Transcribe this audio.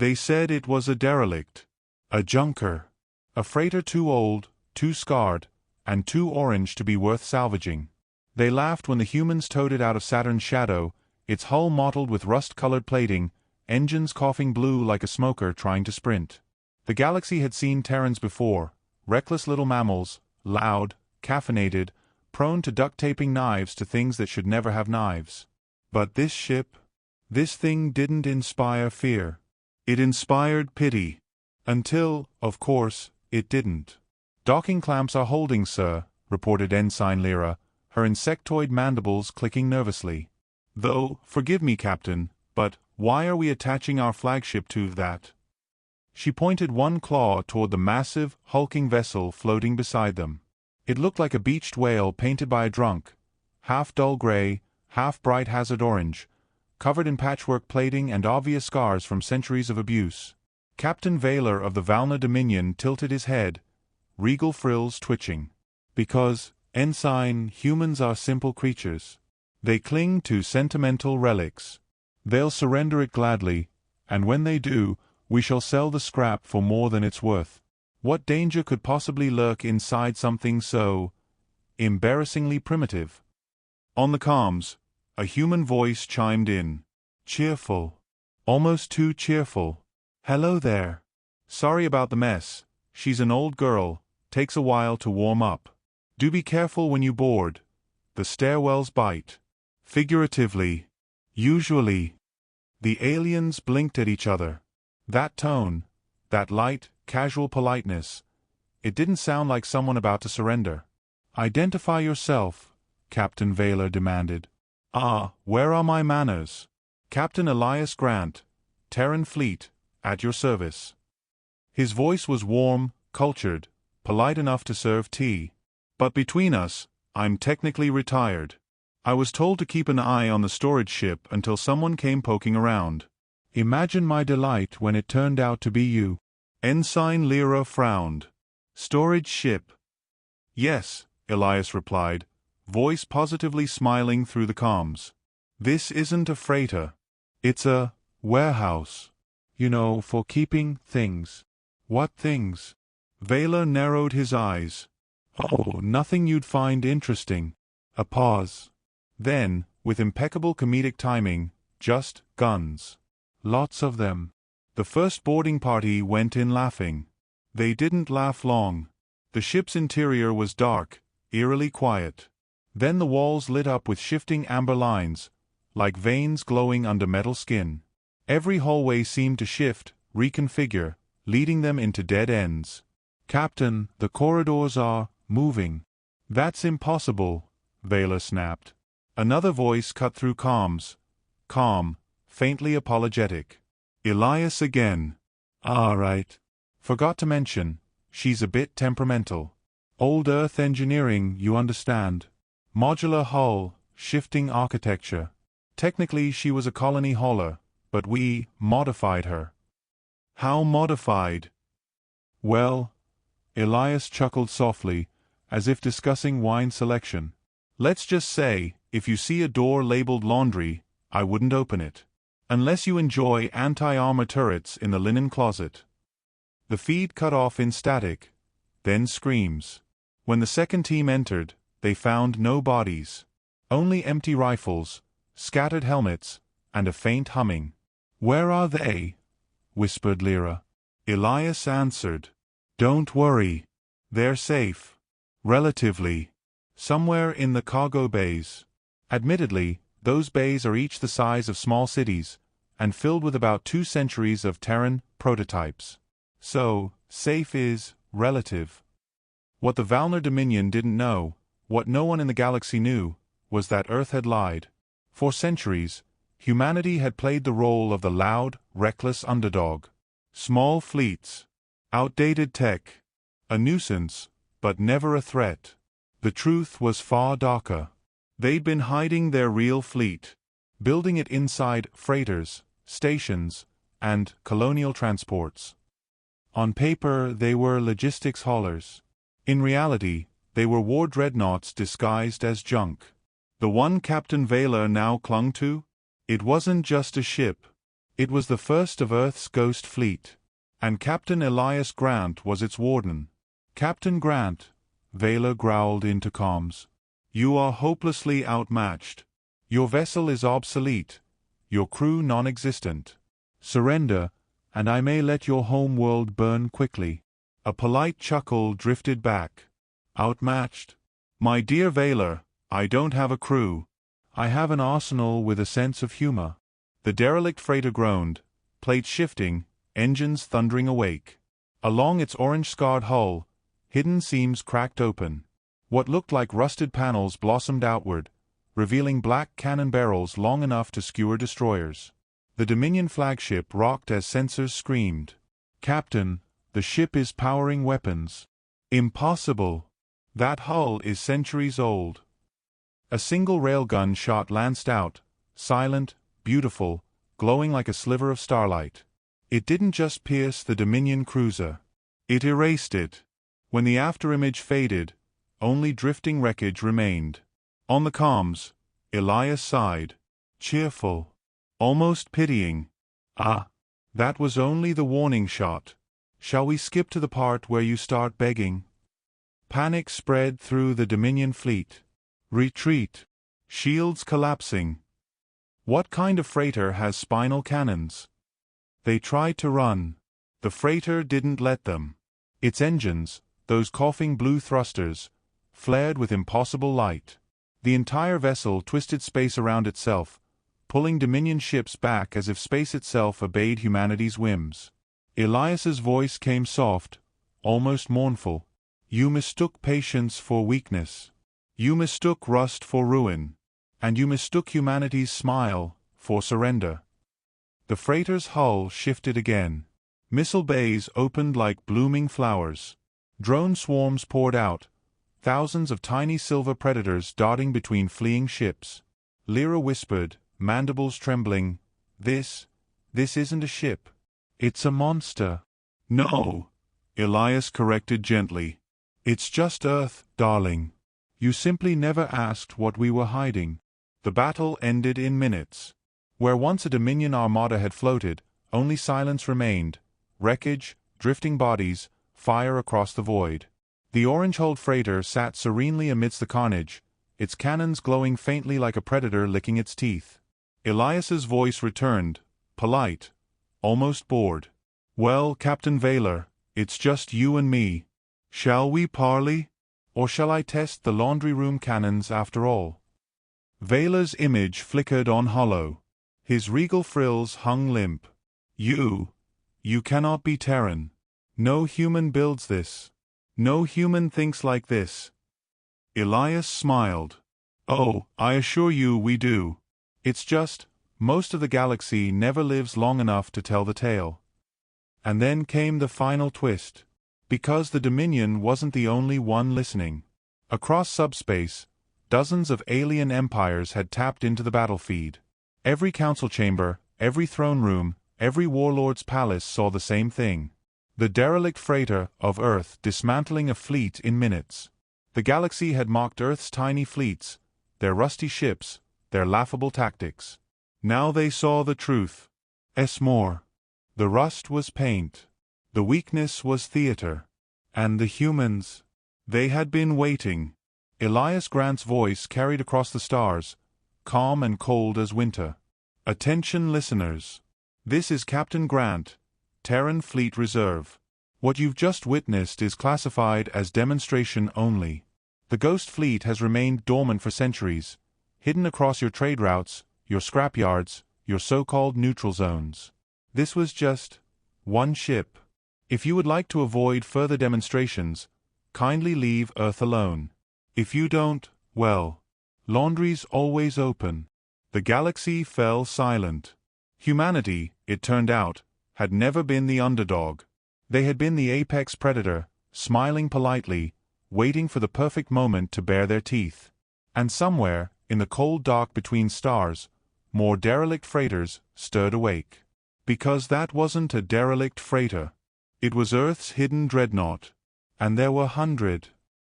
They said it was a derelict. A junker. A freighter too old, too scarred, and too orange to be worth salvaging. They laughed when the humans towed it out of Saturn's shadow, its hull mottled with rust-colored plating, engines coughing blue like a smoker trying to sprint. The galaxy had seen Terrans before, reckless little mammals, loud, caffeinated, prone to duct-taping knives to things that should never have knives. But this ship, this thing didn't inspire fear. It inspired pity. Until, of course, it didn't. "Docking clamps are holding, sir," reported Ensign Lyra, her insectoid mandibles clicking nervously. "Though, forgive me, Captain, but why are we attaching our flagship to that?" She pointed one claw toward the massive, hulking vessel floating beside them. It looked like a beached whale painted by a drunk, half dull gray, half bright hazard orange, covered in patchwork plating and obvious scars from centuries of abuse. Captain Vaylor of the Valna Dominion tilted his head, regal frills twitching. "Because, Ensign, humans are simple creatures. They cling to sentimental relics. They'll surrender it gladly, and when they do, we shall sell the scrap for more than it's worth." What danger could possibly lurk inside something so embarrassingly primitive? On the comms, a human voice chimed in. Cheerful. Almost too cheerful. "Hello there. Sorry about the mess. She's an old girl, takes a while to warm up. Do be careful when you board. The stairwells bite. Figuratively. Usually." The aliens blinked at each other. That tone, that light, casual politeness, it didn't sound like someone about to surrender. "Identify yourself," Captain Vaylor demanded. "Ah, where are my manners? Captain Elias Grant, Terran Fleet, at your service." His voice was warm, cultured, polite enough to serve tea. "But between us, I'm technically retired. I was told to keep an eye on the storage ship until someone came poking around." Imagine my delight when it turned out to be you. Ensign Lyra frowned. "Storage ship?" "Yes," Elias replied, voice positively smiling through the comms. "This isn't a freighter. It's a warehouse. You know, for keeping things." "What things?" Vaylor narrowed his eyes. "Oh, nothing you'd find interesting." A pause. Then, with impeccable comedic timing, just guns. "Lots of them." The first boarding party went in laughing. They didn't laugh long. The ship's interior was dark, eerily quiet. Then the walls lit up with shifting amber lines, like veins glowing under metal skin. Every hallway seemed to shift, reconfigure, leading them into dead ends. "Captain, the corridors are moving." "That's impossible," Vaylor snapped. Another voice cut through comms. Calm, faintly apologetic. "Elias again." "Ah, right. Forgot to mention, she's a bit temperamental. Old Earth engineering, you understand. Modular hull, shifting architecture. Technically she was a colony hauler, but we modified her." "How modified?" "Well," Elias chuckled softly, as if discussing wine selection. "Let's just say, if you see a door labeled laundry, I wouldn't open it. Unless you enjoy anti-armor turrets in the linen closet." The feed cut off in static, then screams. When the second team entered, they found no bodies. Only empty rifles, scattered helmets, and a faint humming. "Where are they?" whispered Lyra. Elias answered. "Don't worry. They're safe. Relatively. Somewhere in the cargo bays." Admittedly, those bays are each the size of small cities, and filled with about 2 centuries of Terran prototypes. So, safe is relative. What the Valnar Dominion didn't know, what no one in the galaxy knew, was that Earth had lied. For centuries, humanity had played the role of the loud, reckless underdog. Small fleets. Outdated tech. A nuisance, but never a threat. The truth was far darker. They'd been hiding their real fleet, building it inside freighters, stations, and colonial transports. On paper, they were logistics haulers. In reality, they were war dreadnoughts disguised as junk. The one Captain Vaylor now clung to? It wasn't just a ship. It was the first of Earth's Ghost Fleet, and Captain Elias Grant was its warden. "Captain Grant," Vaylor growled into comms, "you are hopelessly outmatched. Your vessel is obsolete, your crew non-existent. Surrender, and I may let your home world burn quickly." A polite chuckle drifted back. "Outmatched? My dear Vaylor, I don't have a crew. I have an arsenal with a sense of humor." The derelict freighter groaned, plates shifting, engines thundering awake. Along its orange-scarred hull, hidden seams cracked open. What looked like rusted panels blossomed outward, revealing black cannon barrels long enough to skewer destroyers. The Dominion flagship rocked as sensors screamed. "Captain, the ship is powering weapons." "Impossible. That hull is centuries old." A single railgun shot lanced out, silent, beautiful, glowing like a sliver of starlight. It didn't just pierce the Dominion cruiser. It erased it. When the afterimage faded, only drifting wreckage remained. On the comms, Elias sighed. Cheerful. Almost pitying. "Ah. That was only the warning shot. Shall we skip to the part where you start begging?" Panic spread through the Dominion fleet. Retreat. Shields collapsing. What kind of freighter has spinal cannons? They tried to run. The freighter didn't let them. Its engines, those coughing blue thrusters, flared with impossible light. The entire vessel twisted space around itself, pulling Dominion ships back as if space itself obeyed humanity's whims. Elias's voice came soft, almost mournful. "You mistook patience for weakness. You mistook rust for ruin. And you mistook humanity's smile for surrender." The freighter's hull shifted again. Missile bays opened like blooming flowers. Drone swarms poured out, thousands of tiny silver predators darting between fleeing ships. Lyra whispered, mandibles trembling, This isn't a ship. It's a monster." "No," Elias corrected gently. "It's just Earth, darling. You simply never asked what we were hiding." The battle ended in minutes. Where once a Dominion armada had floated, only silence remained, wreckage, drifting bodies, fire across the void. The orange-hulled freighter sat serenely amidst the carnage, its cannons glowing faintly like a predator licking its teeth. Elias's voice returned, polite, almost bored. "Well, Captain Vaylor, it's just you and me. Shall we parley? Or shall I test the laundry room cannons after all?" Vaylor's image flickered on hollow. His regal frills hung limp. You cannot be Terran. No human builds this. No human thinks like this." Elias smiled. "Oh, I assure you we do. It's just, most of the galaxy never lives long enough to tell the tale." And then came the final twist. Because the Dominion wasn't the only one listening. Across subspace, dozens of alien empires had tapped into the battlefeed. Every council chamber, every throne room, every warlord's palace saw the same thing. The derelict freighter of Earth dismantling a fleet in minutes. The galaxy had mocked Earth's tiny fleets, their rusty ships, their laughable tactics. Now they saw the truth. More. The rust was paint. The weakness was theater. And the humans, they had been waiting. Elias Grant's voice carried across the stars, calm and cold as winter. "Attention listeners. This is Captain Grant, Terran Fleet Reserve. What you've just witnessed is classified as demonstration only. The Ghost Fleet has remained dormant for centuries, hidden across your trade routes, your scrapyards, your so-called neutral zones. This was just one ship. If you would like to avoid further demonstrations, kindly leave Earth alone. If you don't, well, laundry's always open." The galaxy fell silent. Humanity, it turned out, had never been the underdog. They had been the apex predator, smiling politely, waiting for the perfect moment to bare their teeth. And somewhere, in the cold dark between stars, more derelict freighters stirred awake. Because that wasn't a derelict freighter. It was Earth's hidden dreadnought. And there were 100.